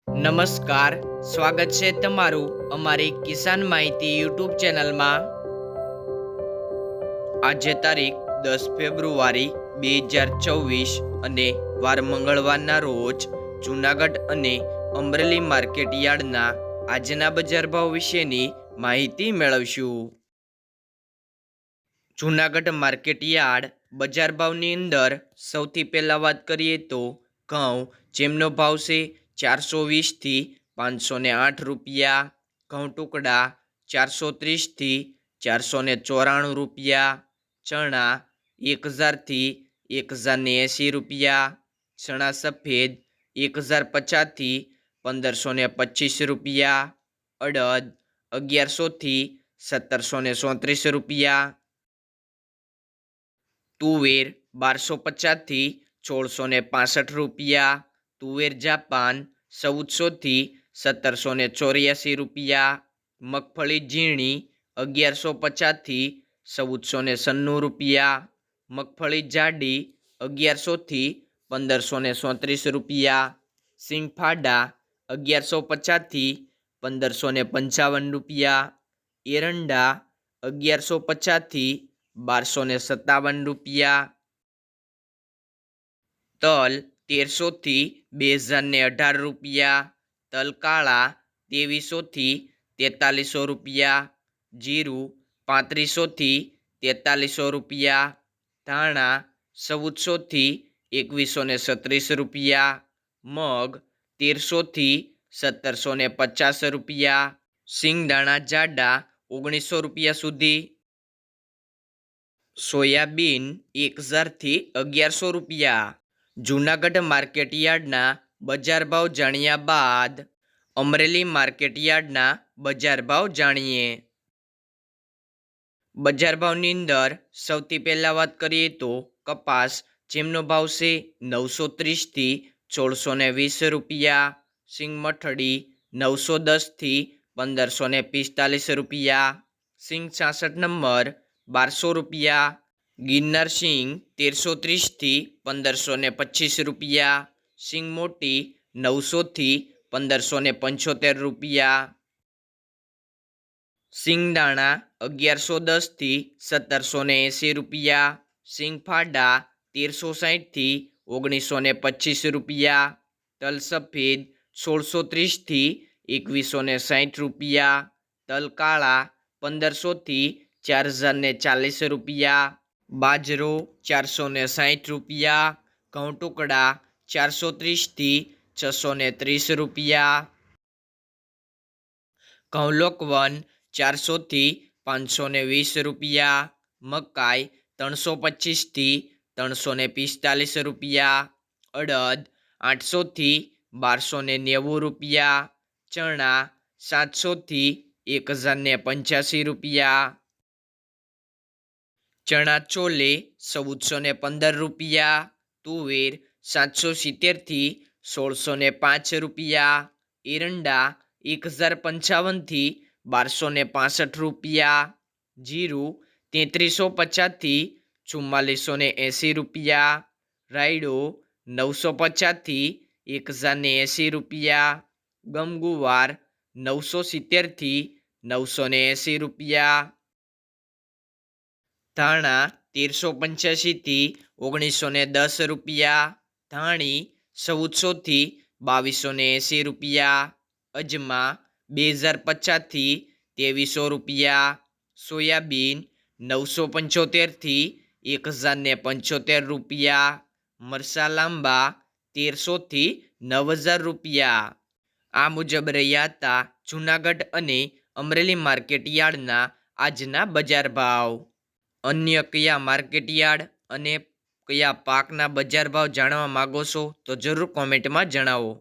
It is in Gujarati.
નમસ્કાર, સ્વાગત છે તમારું અમારી કિસાન માહિતી યુટ્યુબ ચેનલમાં। આજે તારીખ 10 ફેબ્રુઆરી 2024 અને વાર મંગળવારના રોજ જૂનાગઢ અને અમરેલી માર્કેટ યાર્ડના આજના બજાર ભાવ વિશેની માહિતી મેળવશું। જૂનાગઢ માર્કેટ યાર્ડ બજાર ભાવની અંદર સૌથી પહેલાં વાત કરીએ તો ઘઉં જેમનો ભાવ છે 420 થી 508 રૂપિયા, ઘઉં ટુકડા 430 થી 494 રૂપિયા, ચણા 1000 થી 1080 રૂપિયા, ચણા સફેદ 1050 થી 1525 રૂપિયા, અડદ 1100 થી 1734 રૂપિયા, તુવેર 1250 થી 1665 રૂપિયા, તુવેર જાપાન 1400 થી 1784 રૂપિયા, મગફળી ઝીણી 1150 થી 1496 રૂપિયા, મગફળી જાડી 1100 થી 1537 રૂપિયા, સિંગફાડા 1150 થી 1555 રૂપિયા, એરંડા 1150 થી 1257 રૂપિયા, તલ 1300 થી 2018 રૂપિયા, તલ કાળા 2300 થી 4300 રૂપિયા, જીરું 3500 થી 4300 રૂપિયા, ધાણા 1400 થી 2136 રૂપિયા, મગ 1300 થી 1750 રૂપિયા, સિંગદાણા જાડા 1900 રૂપિયા સુધી, સોયાબીન 1000 થી 1100 રૂપિયા। જૂનાગઢ માર્કેટ યાર્ડના બજાર ભાવ જાણ્યા બાદ અમરેલી માર્કેટ યાર્ડના બજાર ભાવ જાણીએ। બજાર ભાવની અંદર સૌથી પહેલાં વાત કરીએ તો કપાસ જેમનો ભાવ છે 930 થી 1620 રૂપિયા, સિંગમઠડી 910 થી 1545 રૂપિયા, સિંગ 66 નંબર 1200 રૂપિયા, ગિરનાર સિંગ 1330 થી 1525 રૂપિયા, સિંગ મોટી 900 થી 1575 રૂપિયા, સિંગદાણા 1110 થી 1780 રૂપિયા, સિંગફાડા 1360 થી 1925 રૂપિયા, તલ સફેદ 1630 થી 2160 રૂપિયા, તલ કાળા 1500 થી 4040 રૂપિયા, બાજરો 460 રૂપિયા, ઘઉં ટુકડા 430 થી 630 રૂપિયા, ઘઉં લોકવન 400 થી 520 રૂપિયા, મકાઈ 325 થી 345 રૂપિયા, અડદ 800 થી 1290 રૂપિયા, ચણા 700 થી 1085 રૂપિયા, ચણા ચોલે 1415 રૂપિયા, તુવેર 770 થી 1605 રૂપિયા, એરંડા 1055 થી 1265 રૂપિયા, જીરું 3350 થી 4480 રૂપિયા, રાયડો 950 થી 1080 રૂપિયા, ગમગુવાર 970 થી 980 રૂપિયા, ધાણા 1385 થી 1910 રૂપિયા, ધાણી 1400 થી 2280 રૂપિયા, અજમા 2050 થી 2300 રૂપિયા, સોયાબીન 975 થી 1075 રૂપિયા, મરસા લાંબા 1300 થી 9000 રૂપિયા। આ મુજબ રહ્યા હતા જૂનાગઢ અને અમરેલી માર્કેટ યાર્ડના આજના બજાર ભાવ। અન્ય કયા માર્કેટ યાર્ડ અને કયા પાકના બજાર ભાવ જાણવા માગો છો તો જરૂર કોમેન્ટમાં જણાવો।